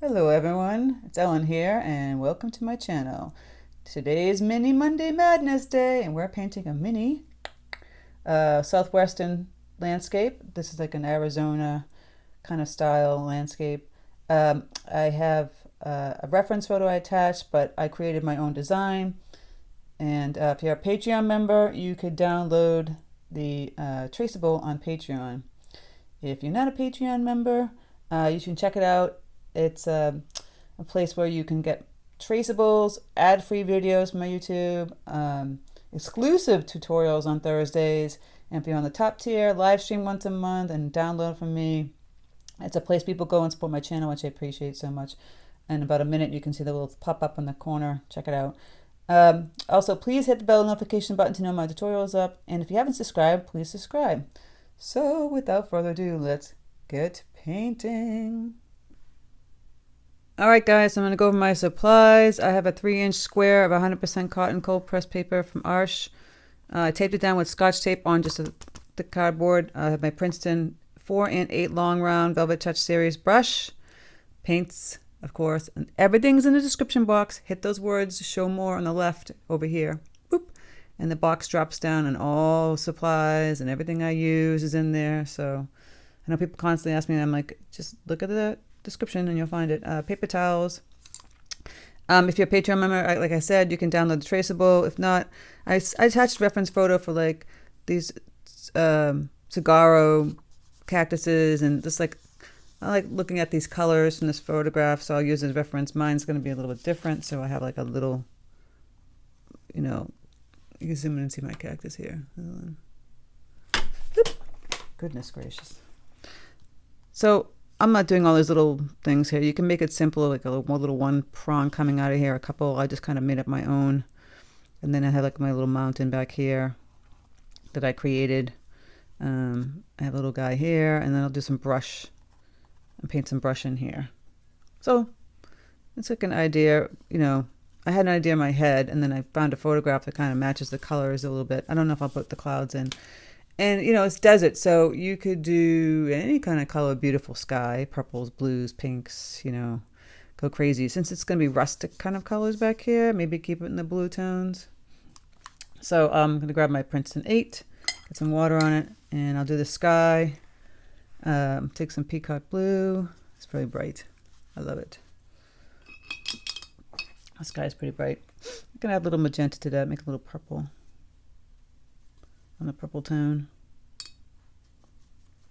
Hello everyone, it's Ellen here and welcome to my channel. Today is Mini Monday Madness Day and we're painting a mini southwestern landscape. This is like an Arizona kind of style landscape. I have a reference photo I attached, but I created my own design. And if you're a Patreon member, you could download the traceable on Patreon. If you're not a Patreon member, you can check it out. It's a place where you can get traceables, ad-free videos from my YouTube, exclusive tutorials on Thursdays, and if you're on the top tier, live stream once a month and download from me. It's a place people go and support my channel, which I appreciate so much. In about a minute, you can see the little pop-up in the corner. Check it out. Also, please hit the bell notification button to know my tutorial is up. And if you haven't subscribed, please subscribe. So without further ado, let's get painting. Alright guys, I'm going to go over my supplies. I have a 3-inch square of 100% cotton cold pressed paper from Arsh. I taped it down with Scotch tape on just the cardboard. I have my Princeton 4 and 8 long round Velvet Touch Series brush. Paints, of course. And everything's in the description box. Hit those words, show more on the left over here. Boop. And the box drops down and all supplies and everything I use is in there. So I know people constantly ask me, and I'm like, just look at the description and you'll find it. Paper towels. If you're a Patreon member, like I said, you can download the traceable. If not, I attached a reference photo for like these saguaro cactuses, and just like I like looking at these colors from this photograph, so I'll use it as reference. Mine's going to be a little bit different, so I have like a little, you know, you can zoom in and see my cactus here. Goodness gracious. So I'm not doing all those little things here. You can make it simple, like a little one prong coming out of here, a couple. I just kind of made up my own. And then I have like my little mountain back here that I created. I have a little guy here, and then I'll do some brush and paint some brush in here. So it's like an idea, you know, I had an idea in my head, and then I found a photograph that kind of matches the colors a little bit. I don't know if I'll put the clouds in. And, you know, it's desert, so you could do any kind of color, beautiful sky, purples, blues, pinks, you know, go crazy. Since it's going to be rustic kind of colors back here, maybe keep it in the blue tones. So I'm going to grab my Princeton 8, get some water on it, and I'll do the sky. Take some peacock blue. It's really bright. I love it. The sky is pretty bright. I'm going to add a little magenta to that, make a little purple. On a purple tone,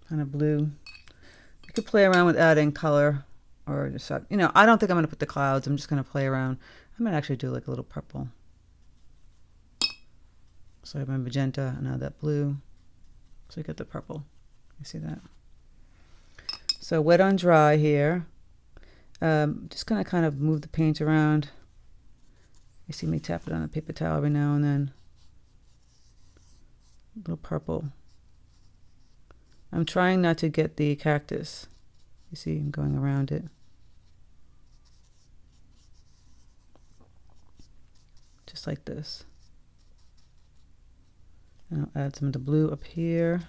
kind of blue. You could play around with adding color, or just, you know, I don't think I'm going to put the clouds. I'm just going to play around. I'm going to actually do like a little purple. So I have my magenta and now that blue. So you get the purple. You see that? So wet on dry here. Just going to kind of move the paint around. You see me tap it on a paper towel every now and then. Little purple. I'm trying not to get the cactus. You see, I'm going around it. Just like this. And I'll add some of the blue up here.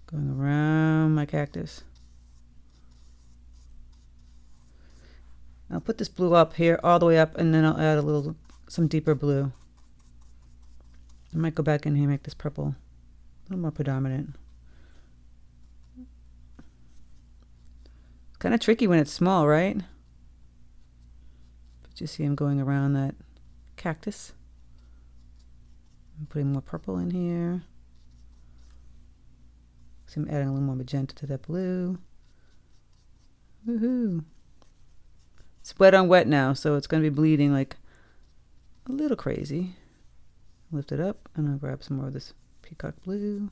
Going around my cactus. I'll put this blue up here, all the way up, and then I'll add some deeper blue. I might go back in here and make this purple a little more predominant. It's kind of tricky when it's small, right? But you see I'm going around that cactus. I'm putting more purple in here. See, I'm adding a little more magenta to that blue. Woohoo! It's wet on wet now, so it's going to be bleeding like a little crazy. Lift it up, and I'll grab some more of this peacock blue.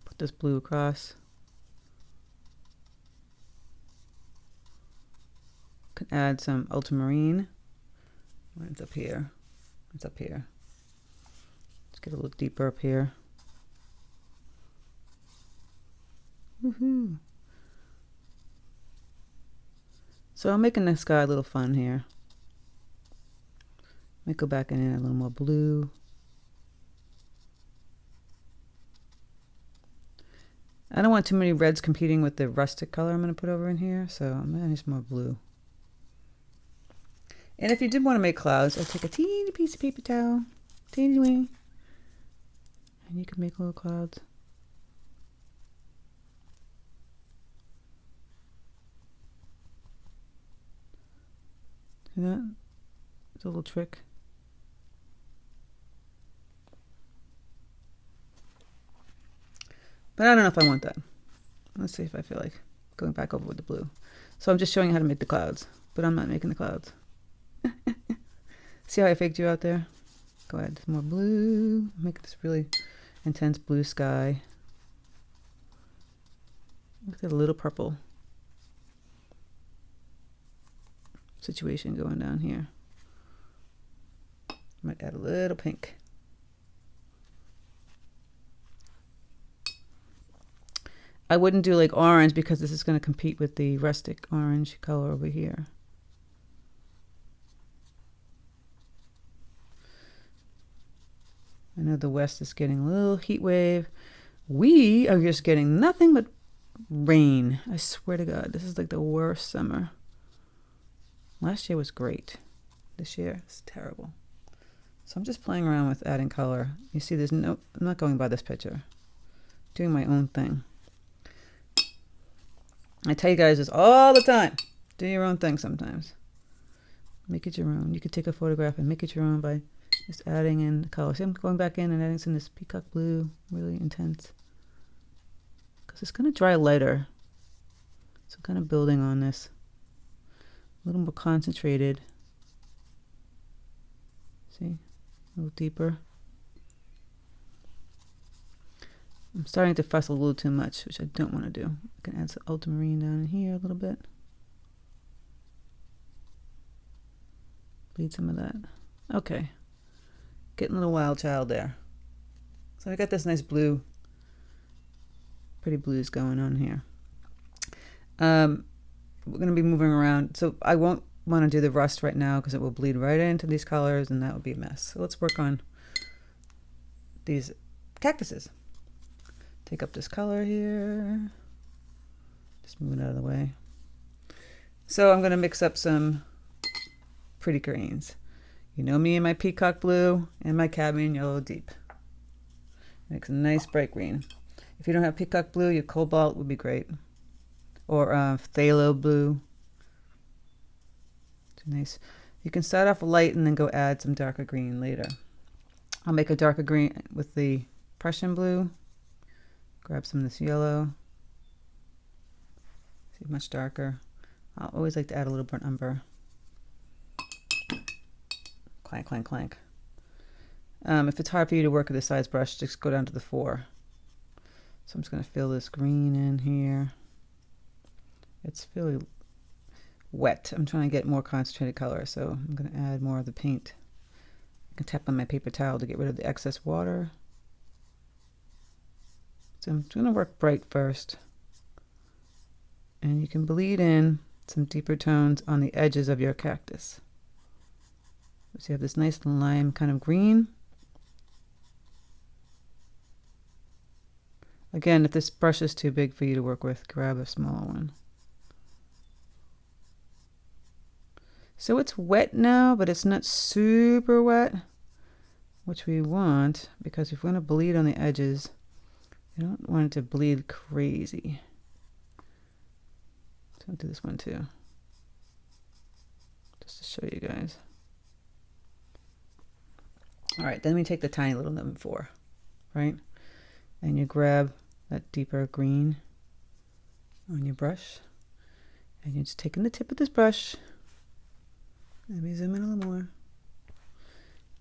Put this blue across. Can add some ultramarine. It's up here. It's up here. Let's get a little deeper up here. Woohoo! So I'm making this guy a little fun here. Let me go back and add a little more blue. I don't want too many reds competing with the rustic color I'm going to put over in here, so I'm going to use more blue. And if you did want to make clouds, I'd take a teeny piece of paper towel, teeny wee, and you can make little clouds. See that? It's a little trick. But I don't know if I want that. Let's see if I feel like going back over with the blue. So I'm just showing you how to make the clouds, but I'm not making the clouds. See how I faked you out there? Go ahead, some more blue. Make this really intense blue sky. Look at a little purple situation going down here. Might add a little pink. I wouldn't do like orange because this is going to compete with the rustic orange color over here. I know the west is getting a little heat wave. We are just getting nothing but rain. I swear to God, this is like the worst summer. Last year was great. This year is terrible. So I'm just playing around with adding color. You see, I'm not going by this picture. I'm doing my own thing. I tell you guys this all the time. Do your own thing sometimes. Make it your own. You could take a photograph and make it your own by just adding in the color. See, I'm going back in and adding some of this peacock blue, really intense. Because it's going to dry lighter. So I'm kind of building on this. A little more concentrated. See? A little deeper. I'm starting to fuss a little too much, which I don't want to do. I can add some ultramarine down in here a little bit. Bleed some of that. Okay. Getting a little wild child there. So I got this nice blue, pretty blues going on here. We're going to be moving around. So I won't want to do the rust right now because it will bleed right into these colors and that would be a mess. So let's work on these cactuses. Take up this color here. Just move it out of the way. So I'm going to mix up some pretty greens. You know me and my peacock blue and my cadmium yellow deep. Makes a nice bright green. If you don't have peacock blue, your cobalt would be great. Or phthalo blue. It's nice. You can start off light and then go add some darker green later. I'll make a darker green with the Prussian blue. Grab some of this yellow. See, much darker. I always like to add a little burnt umber. Clank, clank, clank. If it's hard for you to work with the size brush, just go down to the 4. So I'm just going to fill this green in here. It's really wet. I'm trying to get more concentrated color, so I'm going to add more of the paint. I can tap on my paper towel to get rid of the excess water. So I'm going to work bright first. And you can bleed in some deeper tones on the edges of your cactus. So you have this nice lime kind of green. Again, if this brush is too big for you to work with, grab a smaller one. So it's wet now, but it's not super wet, which we want because if we want to bleed on the edges, you don't want it to bleed crazy. So I'll do this one too, just to show you guys. All right, then we take the tiny little number 4, right? And you grab that deeper green on your brush, and you're just taking the tip of this brush. Let me zoom in a little more.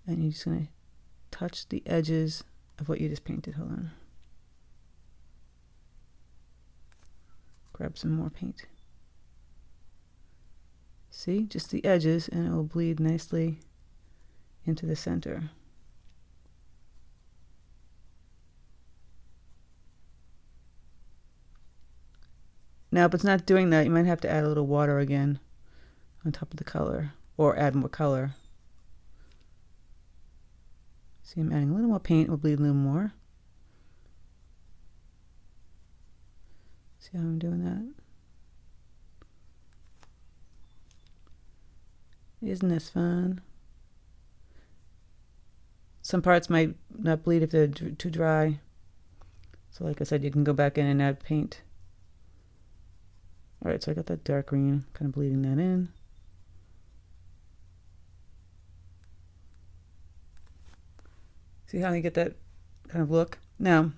And you're just gonna touch the edges of what you just painted. Hold on. Grab some more paint. See, just the edges, and it will bleed nicely into the center. Now, if it's not doing that, you might have to add a little water again on top of the color, or add more color. See, I'm adding a little more paint, we'll bleed a little more. See how I'm doing that? Isn't this fun? Some parts might not bleed if they're too dry. So like I said, you can go back in and add paint. All right, so I got that dark green, kind of bleeding that in. See how you get that kind of look? Now,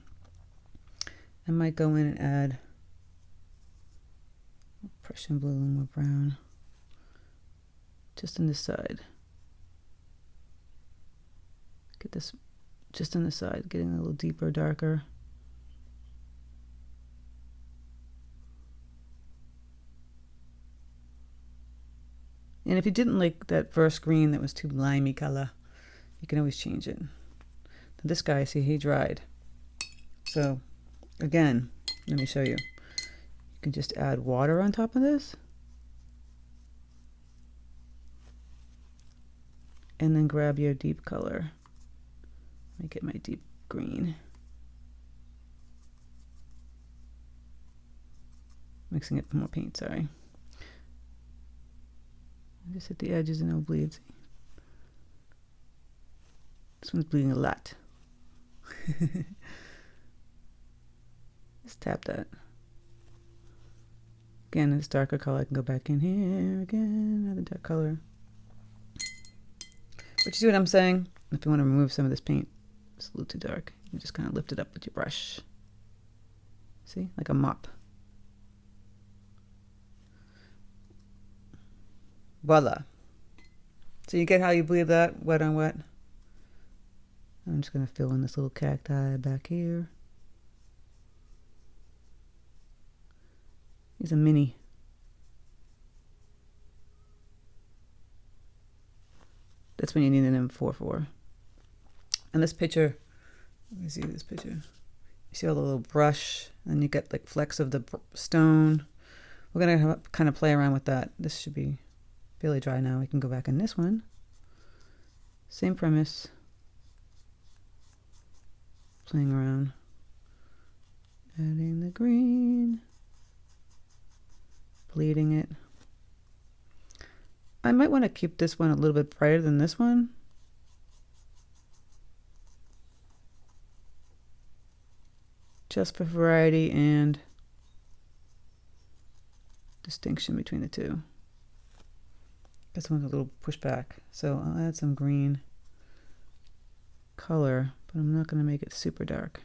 I might go in and add Prussian blue and more brown. Just on this side. Get this just on the side, getting a little deeper, darker. And if you didn't like that first green that was too limey color, you can always change it. Now this guy, see, he dried. So again, let me show you. You can just add water on top of this. And then grab your deep color. Let me get my deep green. Mixing it with more paint, sorry. Just hit the edges and it'll bleed. See? This one's bleeding a lot. Just tap that. Again, this darker color, I can go back in here again, another dark color. But you see what I'm saying? If you want to remove some of this paint, it's a little too dark, you just kind of lift it up with your brush. See, like a mop. Voila. So you get how you bleed that, wet on wet. I'm just going to fill in this little cacti back here. These are mini. That's when you need an M4 for. And this picture, let me see this picture. You see all the little brush, and you get like flecks of the stone. We're going to kind of play around with that. This should be fairly dry now. We can go back in this one. Same premise. Playing around. Adding the green. Bleeding it. I might want to keep this one a little bit brighter than this one. Just for variety and distinction between the two. This one's a little pushback, so I'll add some green color, but I'm not going to make it super dark.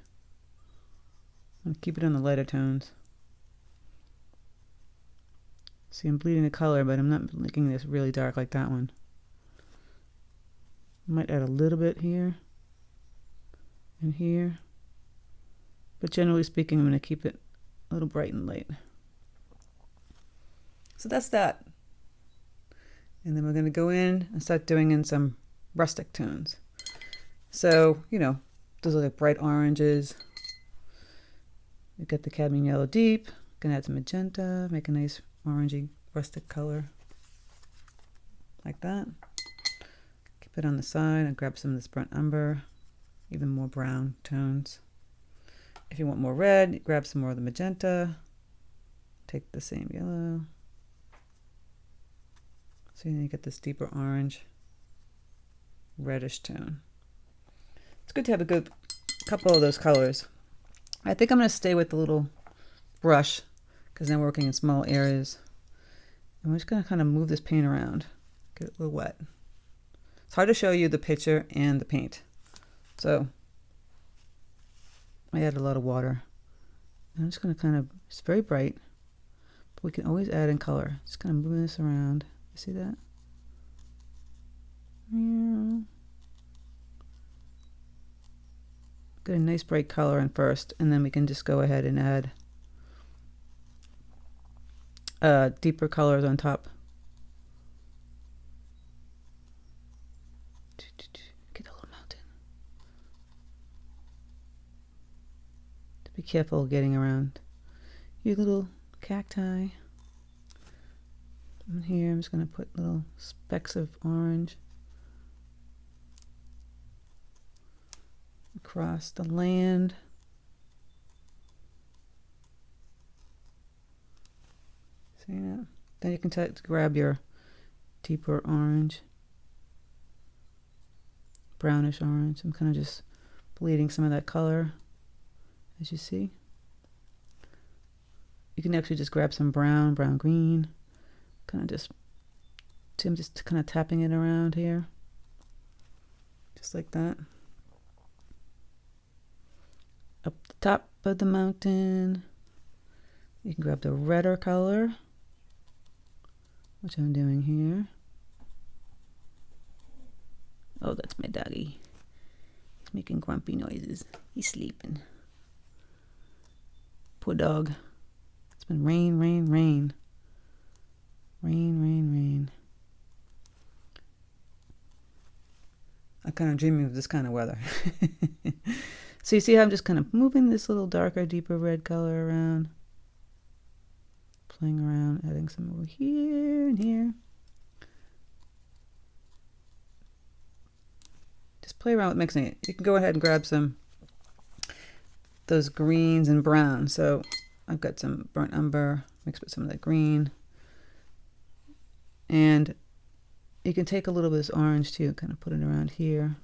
I'm going to keep it on the lighter tones. See, I'm bleeding the color, but I'm not making this really dark like that one. I might add a little bit here and here, but generally speaking, I'm going to keep it a little bright and light. So that's that. And then we're going to go in and start doing in some rustic tones. So, you know, those are like bright oranges. We got the cadmium yellow deep. Gonna add some magenta, make a nice orangey rustic color. Like that. Keep it on the side and grab some of this burnt umber. Even more brown tones. If you want more red, grab some more of the magenta. Take the same yellow. So then you get this deeper orange, reddish tone. It's good to have a good couple of those colors. I think I'm going to stay with the little brush because I'm working in small areas. And we're just going to kind of move this paint around, get it a little wet. It's hard to show you the picture and the paint. So I add a lot of water. I'm just going to kind of, it's very bright, but we can always add in color. Just kind of moving this around. You see that? Yeah. Get a nice bright color in first, and then we can just go ahead and add deeper colors on top. Get a little mountain. To be careful getting around your little cacti. And here I'm just going to put little specks of orange across the land. See that? Then you can grab your deeper orange, brownish orange. I'm kind of just bleeding some of that color, as you see. You can actually just grab some brown green, kind of just, see, I'm just kind of tapping it around here, just like that. Up the top of the mountain, you can grab the redder color, which I'm doing here. Oh, that's my doggy. He's making grumpy noises. He's sleeping. Poor dog. It's been rain, rain, rain. Rain, rain, rain. I'm kind of dreaming of this kind of weather. So you see how I'm just kind of moving this little darker, deeper red color around. Playing around, adding some over here and here. Just play around with mixing it. You can go ahead and grab some those greens and browns. So I've got some burnt umber mixed with some of that green. And you can take a little bit of this orange too, kind of put it around here.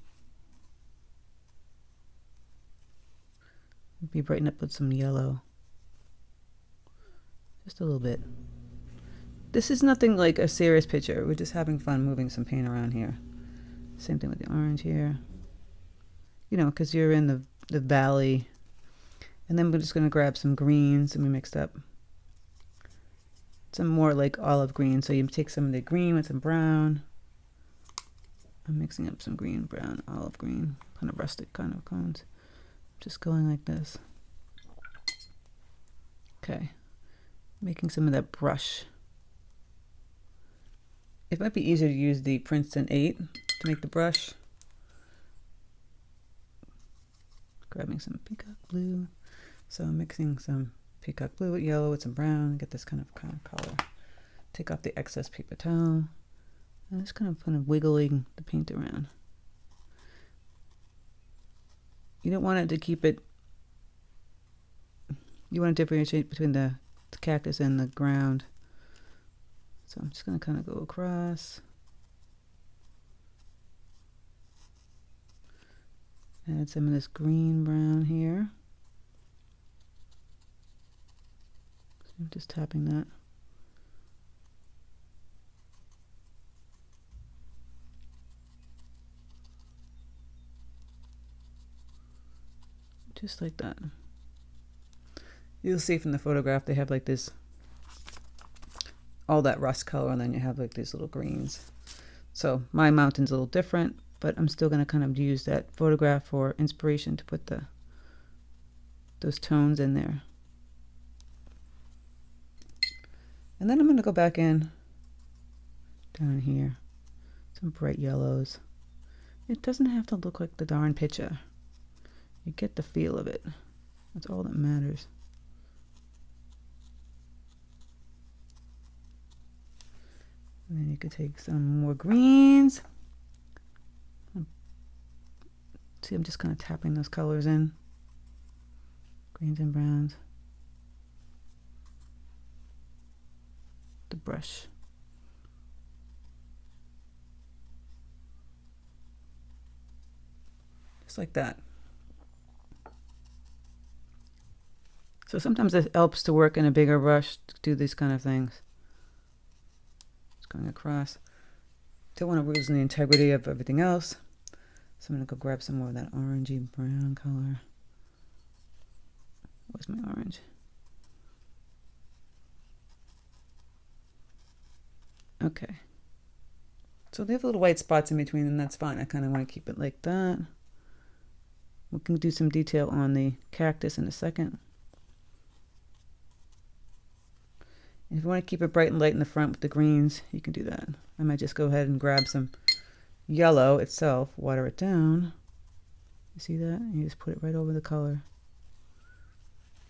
Maybe brighten up with some yellow. Just a little bit. This is nothing like a serious picture. We're just having fun moving some paint around here. Same thing with the orange here. You know, because you're in the valley. And then we're just going to grab some greens and we mixed up some more like olive green. So you take some of the green with some brown. I'm mixing up some green, brown, olive green, kind of rustic kind of cones. Just going like this. Okay. Making some of that brush. It might be easier to use the Princeton 8 to make the brush. Grabbing some peacock blue. So I'm mixing some peacock blue with yellow with some brown. Get this kind of color. Take off the excess paper towel. And just kind of wiggling the paint around. You don't want it to keep it, you want to differentiate between the cactus and the ground. So I'm just going to kind of go across. Add some of this green brown here. So I'm just tapping that. Just like that. You'll see from the photograph they have like this, all that rust color, and then you have like these little greens. So my mountain's a little different, but I'm still going to kind of use that photograph for inspiration to put those tones in there. And then I'm going to go back in down here, some bright yellows. It doesn't have to look like the darn picture. You get the feel of it. That's all that matters. And then you could take some more greens. See, I'm just kind of tapping those colors in. Greens and browns. The brush. Just like that. So sometimes it helps to work in a bigger brush to do these kind of things. Just going across. Don't want to lose the integrity of everything else. So I'm going to go grab some more of that orangey brown color. Where's my orange? Okay. So they have little white spots in between, and that's fine. I kind of want to keep it like that. We can do some detail on the cactus in a second. If you want to keep it bright and light in the front with the greens, you can do that. I might just go ahead and grab some yellow itself, water it down. You see that? And you just put it right over the color.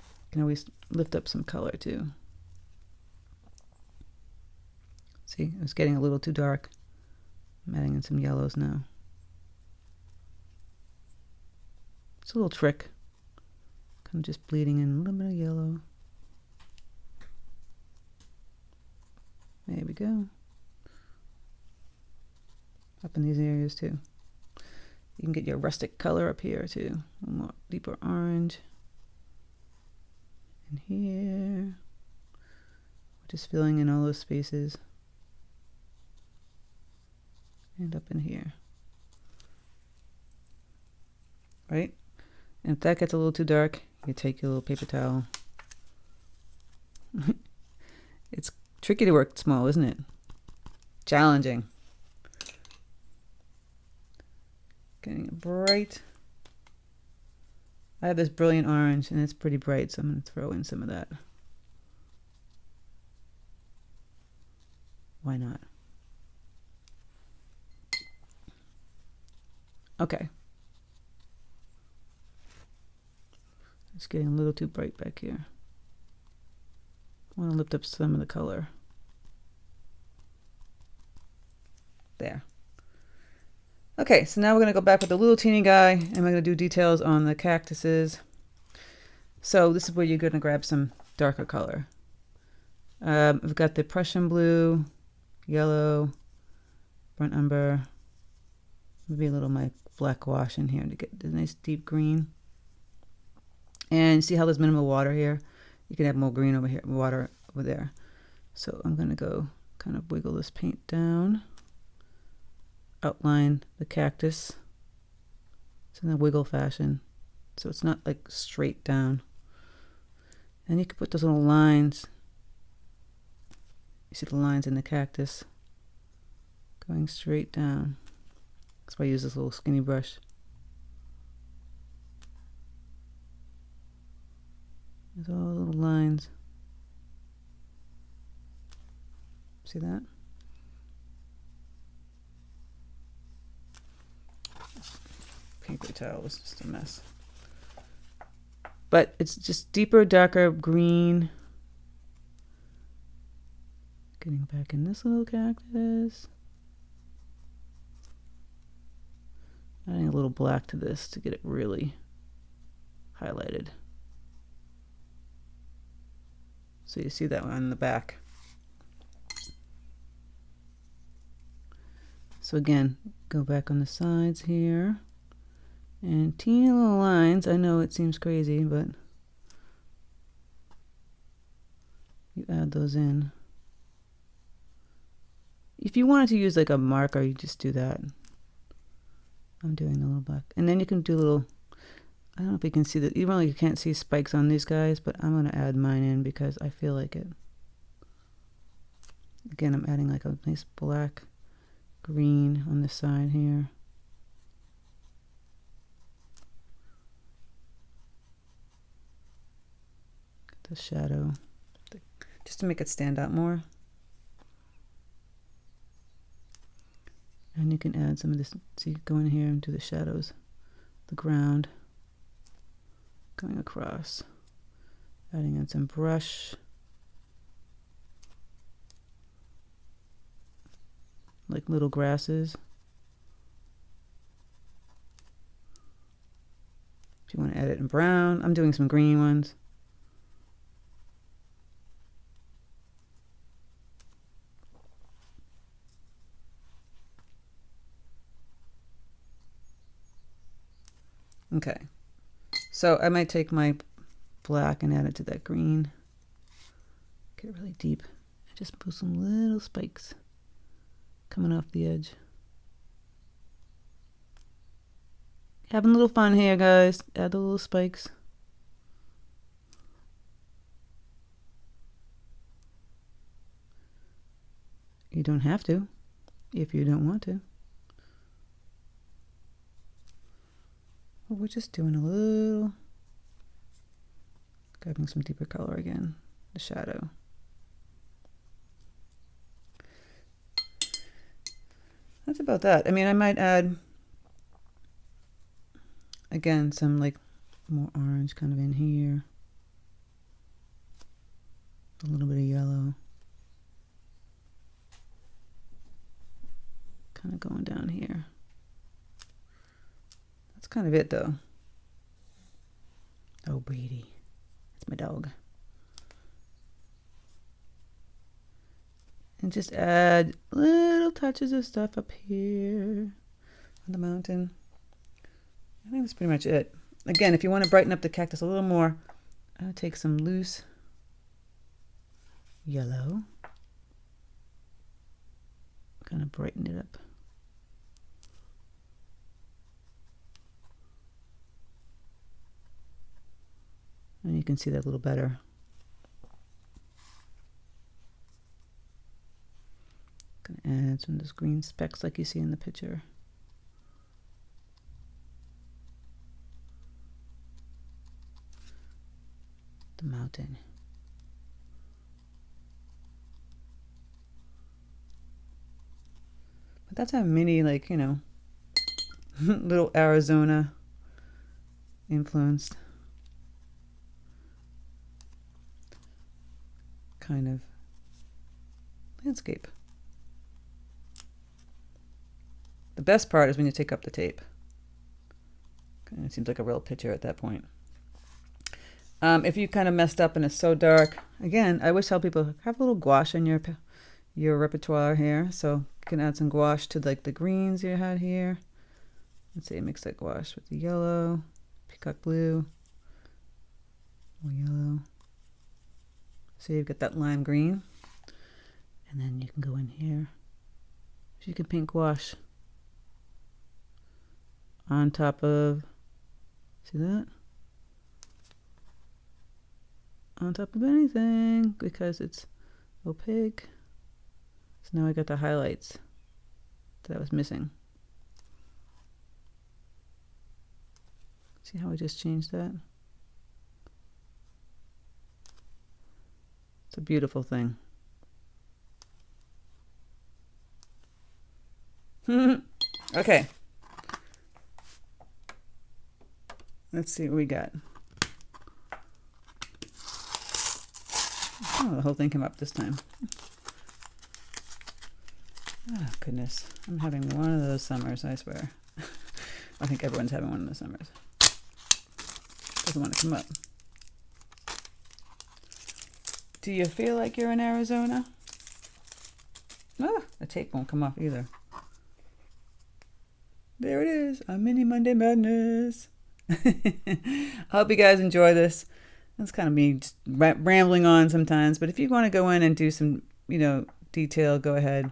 You can always lift up some color too. See, it was getting a little too dark. I'm adding in some yellows now. It's a little trick. Kind of just bleeding in a little bit of yellow. There we go. Up in these areas too. You can get your rustic color up here too. A more deeper orange. And here. Just filling in all those spaces. And up in here. Right? And if that gets a little too dark, you take your little paper towel. It's tricky to work small, isn't it? Challenging. Getting it bright. I have this brilliant orange and it's pretty bright, so I'm going to throw in some of that. Why not? Okay. It's getting a little too bright back here. I want to lift up some of the color. There. Okay, so now we're going to go back with the little teeny guy, and we're going to do details on the cactuses. So this is where you're going to grab some darker color. We've got the Prussian blue, yellow, burnt umber, maybe a little my black gouache in here to get the nice deep green. And see how there's minimal water here? You can have more green over here, water over there. So I'm going to go kind of wiggle this paint down. Outline the cactus. It's in a wiggle fashion, so it's not like straight down. And you can put those little lines. You see the lines in the cactus going straight down. That's why I use this little skinny brush. There's all the little lines. See that? Paper towel was just a mess. But it's just deeper, darker green. Getting back in this little cactus. Adding a little black to this to get it really highlighted. So you see that one in the back. So again, go back on the sides here. And teeny little lines. I know it seems crazy, but you add those in. If you wanted to use like a marker, you just do that. I'm doing the little black. And then you can do little, I don't know if you can see that. Even though you can't see spikes on these guys, but I'm going to add mine in because I feel like it. Again, I'm adding like a nice black green on the side here. The shadow, just to make it stand out more. And you can add some of this, see, go in here and do the shadows, the ground, going across, adding in some brush, like little grasses. If you want to add it in brown, I'm doing some green ones. Okay, so I might take my black and add it to that green. Get it really deep. And just put some little spikes coming off the edge. Having a little fun here, guys. Add the little spikes. You don't have to, if you don't want to. We're just doing a little, grabbing some deeper color again, the shadow. That's about that. I mean, I might add, again, some like more orange kind of in here. A little bit of yellow. Kind of going down here. That's kind of it though. Oh, Brady. It's my dog. And just add little touches of stuff up here on the mountain. I think that's pretty much it. Again, if you want to brighten up the cactus a little more, I'll take some loose yellow. Kind of brighten it up. And you can see that a little better. Gonna add some of those green specks like you see in the picture. The mountain. But that's a mini, like, you know, little Arizona influenced kind of landscape. The best part is when you take up the tape. Okay, it seems like a real picture at that point. If you kind of messed up and it's so dark, again, I always tell people, have a little gouache in your repertoire here. So you can add some gouache to like the greens you had here. Let's see, mix that gouache with the yellow, peacock blue, more yellow. So you've got that lime green. And then you can go in here. So you can paint gouache on top of, see that? On top of anything because it's opaque. So now I got the highlights that I was missing. See how I just changed that? It's a beautiful thing. Okay. Let's see what we got. Oh, the whole thing came up this time. Oh, goodness. I'm having one of those summers, I swear. I think everyone's having one of those summers. Doesn't want to come up. Do you feel like you're in Arizona? Ah, the tape won't come off either. There it is. A mini Monday Madness. I hope you guys enjoy this. That's kind of me just rambling on sometimes, but if you want to go in and do some, you know, detail, go ahead.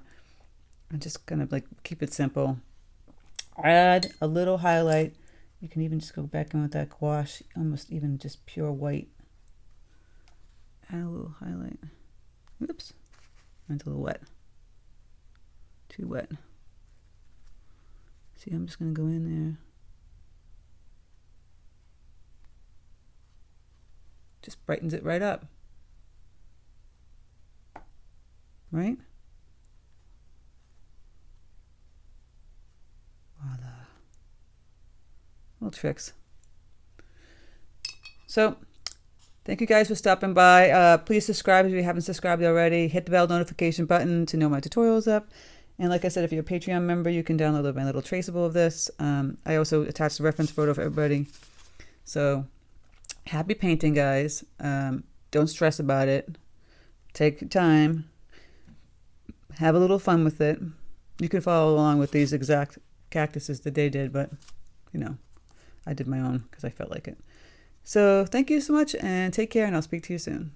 I'm just kind of like keep it simple. Add a little highlight. You can even just go back in with that gouache, almost even just pure white. Add a little highlight. Oops, mine's a little wet. Too wet. See, I'm just gonna go in there. Just brightens it right up. Right? Voila. Little tricks. So, thank you guys for stopping by. Please subscribe if you haven't subscribed already. Hit the bell notification button to know my tutorial's up. And like I said, if you're a Patreon member, you can download my little traceable of this. I also attached a reference photo for everybody. So, happy painting, guys. Don't stress about it. Take your time. Have a little fun with it. You can follow along with these exact cactuses that they did, but, you know, I did my own because I felt like it. So thank you so much and take care, and I'll speak to you soon.